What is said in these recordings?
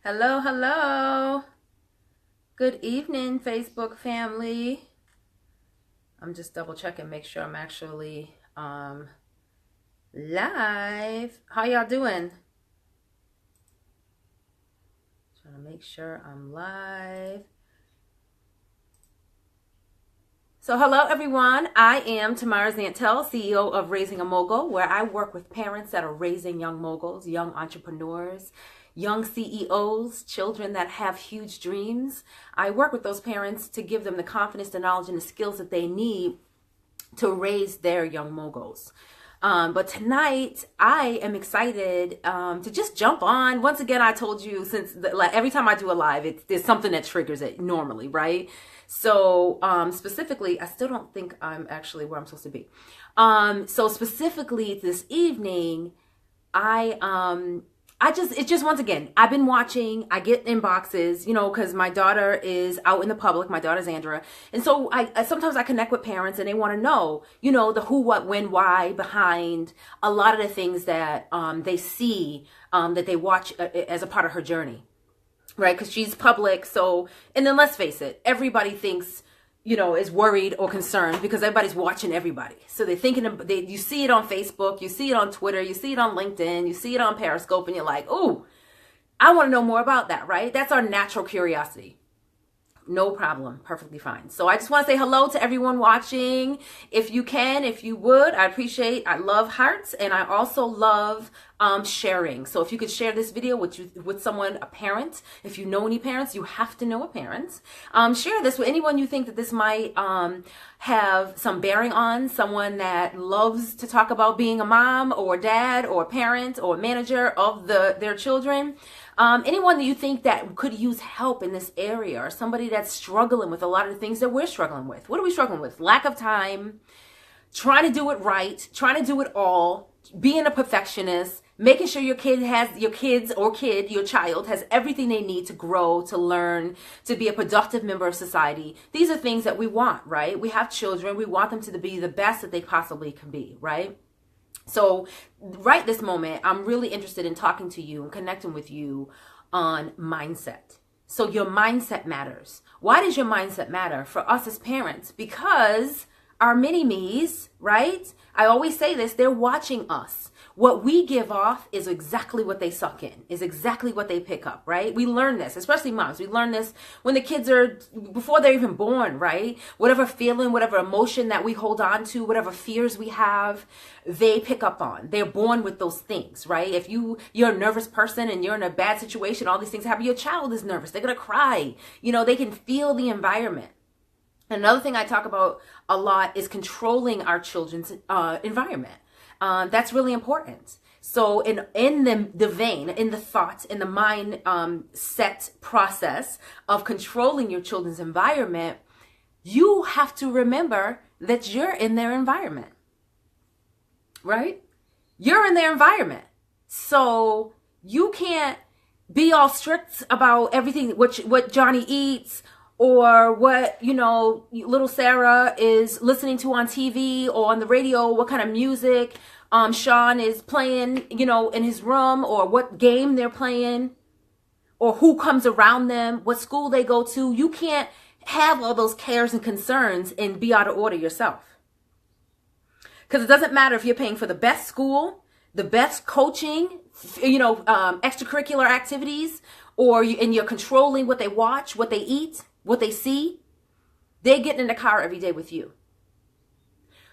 Hello, hello. Good evening, Facebook family. I'm just double checking, make sure I'm actually live. How y'all doing? Trying to make sure I'm live. So hello everyone, I am Tamara Zantel, CEO of Raising a Mogul, where I work with parents that are raising young moguls, young entrepreneurs, young CEOs, children that have huge dreams. I work with those parents to give them the confidence, the knowledge, and the skills that they need to raise their young moguls. But tonight, I am excited to just jump on. Once again, I told you every time I do a live, there's something that triggers it normally, right? So specifically, I still don't think I'm actually where I'm supposed to be. So specifically this evening, it's just once again, I've been watching, I get inboxes, because my daughter is out in the public, my daughter's Andrea. And so I sometimes I connect with parents and they want to know, the who, what, when, why behind a lot of the things that they see, that they watch as a part of her journey, right? Because she's public. So, and then let's face it, everybody thinks, is worried or concerned because everybody's watching everybody. So they're thinking, you see it on Facebook, you see it on Twitter, you see it on LinkedIn, you see it on Periscope, and you're like, oh, I want to know more about that, right? That's our natural curiosity. No problem. Perfectly fine. So I just want to say hello to everyone watching. If you can, if you would, I love hearts, and I also love sharing. So if you could share this video with someone, a parent, if you know any parents, you have to know a parent. Share this with anyone you think that this might have some bearing on, someone that loves to talk about being a mom or dad or parent or manager of their children. Anyone that you think that could use help in this area, or somebody that's struggling with a lot of the things that we're struggling with. What are we struggling with? Lack of time, trying to do it right, trying to do it all, being a perfectionist, making sure your child has everything they need to grow, to learn, to be a productive member of society. These are things that we want, right? We have children. We want them to be the best that they possibly can be, right? So right this moment, I'm really interested in talking to you and connecting with you on mindset. So your mindset matters. Why does your mindset matter for us as parents? Because our mini-me's, right? I always say this, they're watching us. What we give off is exactly what they suck in, is exactly what they pick up, right? We learn this, especially moms. We learn this when the kids are, before they're even born, right? Whatever feeling, whatever emotion that we hold on to, whatever fears we have, they pick up on. They're born with those things, right? If you're a nervous person and you're in a bad situation, all these things happen. Your child is nervous. They're going to cry. They can feel the environment. Another thing I talk about a lot is controlling our children's environment. That's really important. So in the vein, in the thought, in the mind set process of controlling your children's environment, you have to remember that you're in their environment, right? You're in their environment. So you can't be all strict about everything, what Johnny eats, or what, little Sarah is listening to on TV or on the radio, what kind of music Sean is playing, in his room, or what game they're playing, or who comes around them, what school they go to. You can't have all those cares and concerns and be out of order yourself. Because it doesn't matter if you're paying for the best school, the best coaching, extracurricular activities, and you're controlling what they watch, what they eat, what they see. They're getting in the car every day with you.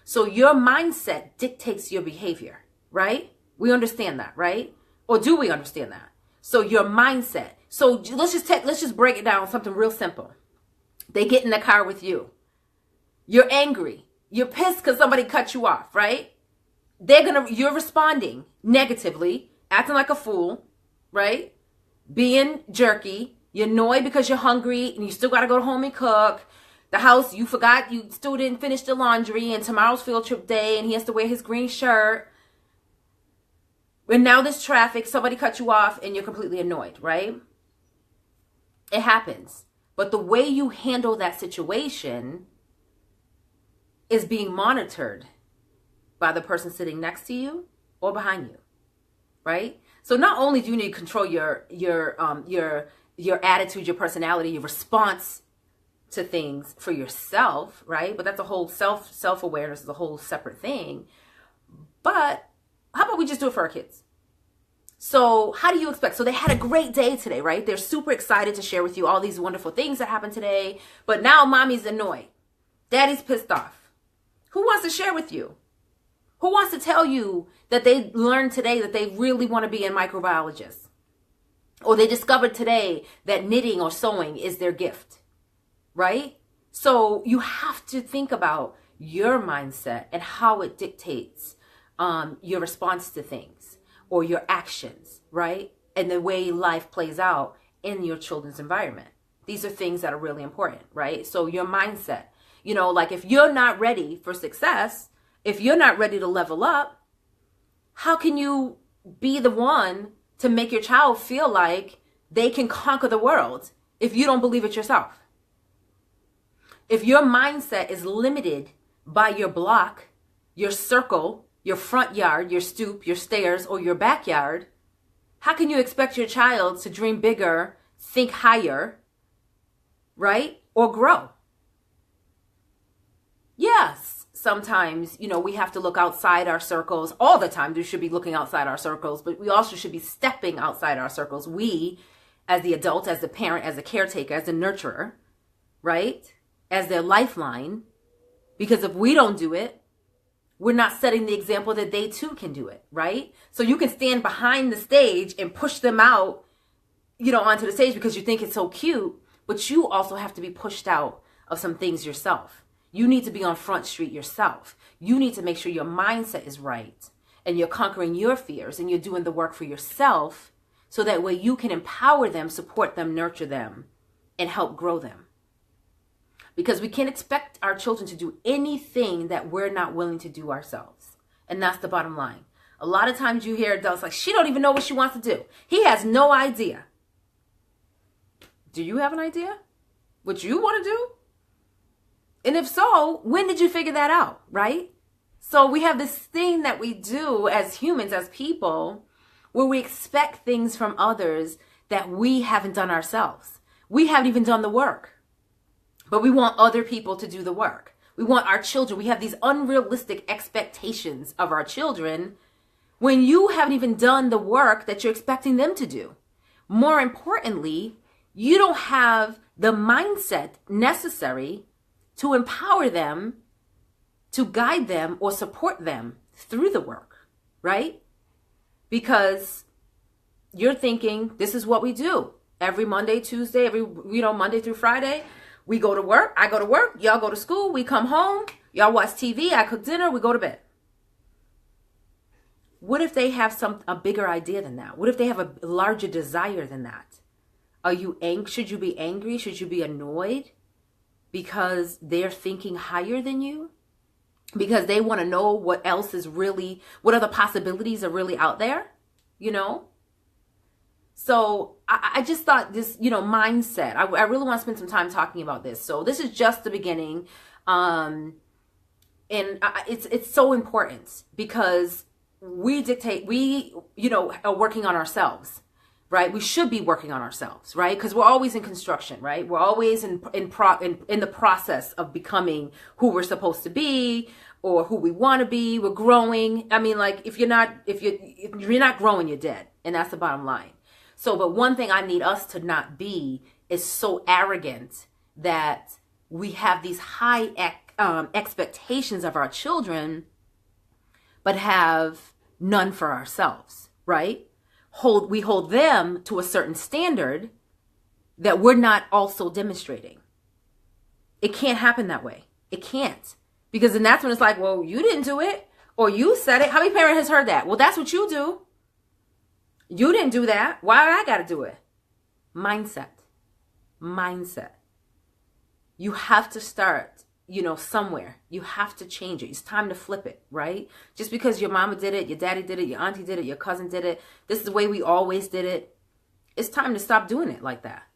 So your mindset dictates your behavior, right? We understand that, right? Or do we understand that? So your mindset. So let's just break it down, something real simple. They get in the car with you. You're angry. You're pissed because somebody cut you off, right? You're responding negatively, acting like a fool, right? Being jerky. You're annoyed because you're hungry and you still got to go home and cook. The house, you forgot you still didn't finish the laundry, and tomorrow's field trip day and he has to wear his green shirt. And now there's traffic, somebody cut you off and you're completely annoyed, right? It happens. But the way you handle that situation is being monitored by the person sitting next to you or behind you, right? So not only do you need to control your attitude, your personality, your response to things for yourself, right? But that's a whole self-awareness is a whole separate thing. But how about we just do it for our kids? So how do you expect? So they had a great day today, right? They're super excited to share with you all these wonderful things that happened today. But now mommy's annoyed. Daddy's pissed off. Who wants to share with you? Who wants to tell you that they learned today that they really want to be a microbiologist? Or they discovered today that knitting or sewing is their gift, right? So you have to think about your mindset and how it dictates your response to things or your actions, right? And the way life plays out in your children's environment. These are things that are really important, right? So your mindset, like if you're not ready for success, if you're not ready to level up, how can you be the one to make your child feel like they can conquer the world if you don't believe it yourself? If your mindset is limited by your block, your circle, your front yard, your stoop, your stairs, or your backyard, how can you expect your child to dream bigger, think higher, right? Or grow? Yes, sometimes, we have to look outside our circles. All the time, we should be looking outside our circles, but we also should be stepping outside our circles. We, as the adult, as the parent, as the caretaker, as the nurturer, right? As their lifeline. Because if we don't do it, we're not setting the example that they too can do it, right? So you can stand behind the stage and push them out, onto the stage because you think it's so cute, but you also have to be pushed out of some things yourself. You need to be on Front Street yourself. You need to make sure your mindset is right and you're conquering your fears and you're doing the work for yourself so that way you can empower them, support them, nurture them, and help grow them. Because we can't expect our children to do anything that we're not willing to do ourselves. And that's the bottom line. A lot of times you hear adults like, she don't even know what she wants to do. He has no idea. Do you have an idea? What you want to do? And if so, when did you figure that out, right? So we have this thing that we do as humans, as people, where we expect things from others that we haven't done ourselves. We haven't even done the work. But we want other people to do the work. We want our children. We have these unrealistic expectations of our children when you haven't even done the work that you're expecting them to do. More importantly, you don't have the mindset necessary to empower them, to guide them, or support them through the work, right? Because you're thinking, this is what we do. Every Monday, Tuesday, Monday through Friday, we go to work, I go to work, y'all go to school, we come home, y'all watch TV, I cook dinner, we go to bed. What if they have a bigger idea than that? What if they have a larger desire than that? Should you be angry? Should you be annoyed? Because they're thinking higher than you? Because they want to know what other possibilities are really out there? So I just thought this, mindset, I really want to spend some time talking about this. So this is just the beginning. And it's so important because we are working on ourselves, right? We should be working on ourselves, right? Because we're always in construction, right? We're always in the process of becoming who we're supposed to be or who we want to be. We're growing. I mean, like if you're not growing, you're dead. And that's the bottom line. So, but one thing I need us to not be is so arrogant that we have these high expectations of our children, but have none for ourselves, right? We hold them to a certain standard that we're not also demonstrating. It can't happen that way. It can't. Because then that's when it's like, well, you didn't do it or you said it. How many parent has heard that? Well, that's what you do. You didn't do that. Why I got to do it? Mindset. You have to start, somewhere. You have to change it. It's time to flip it, right? Just because your mama did it, your daddy did it, your auntie did it, your cousin did it. This is the way we always did it. It's time to stop doing it like that.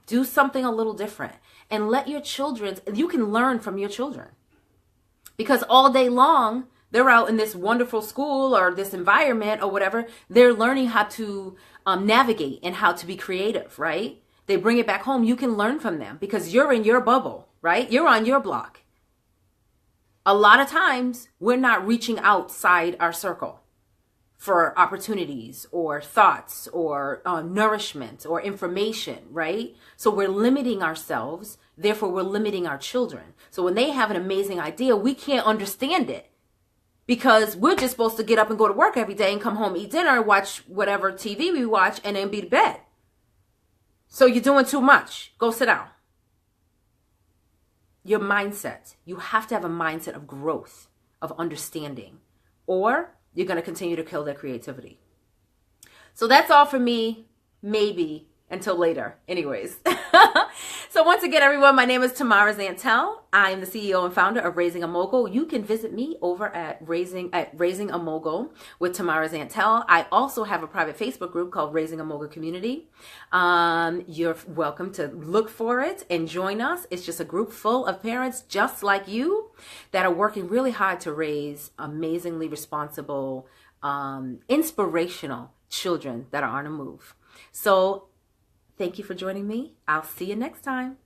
Do something a little different and let your children, you can learn from your children. Because all day long, They're out in this wonderful school or this environment or whatever. They're learning how to navigate and how to be creative, right? They bring it back home. You can learn from them because you're in your bubble, right? You're on your block. A lot of times we're not reaching outside our circle for opportunities or thoughts or nourishment or information, right? So we're limiting ourselves. Therefore, we're limiting our children. So when they have an amazing idea, we can't understand it because we're just supposed to get up and go to work every day and come home, eat dinner, watch whatever TV we watch, and then be to bed. So you're doing too much. Go sit down. Your mindset. You have to have a mindset of growth, of understanding, or you're going to continue to kill their creativity. So that's all for me, maybe until later. Anyways. So once again, everyone, my name is Tamara Zantel. I am the CEO and founder of Raising a Mogul. You can visit me over at Raising a Mogul with Tamara Zantel. I also have a private Facebook group called Raising a Mogul Community. You're welcome to look for it and join us. It's just a group full of parents just like you that are working really hard to raise amazingly responsible, inspirational children that are on the move. So thank you for joining me. I'll see you next time.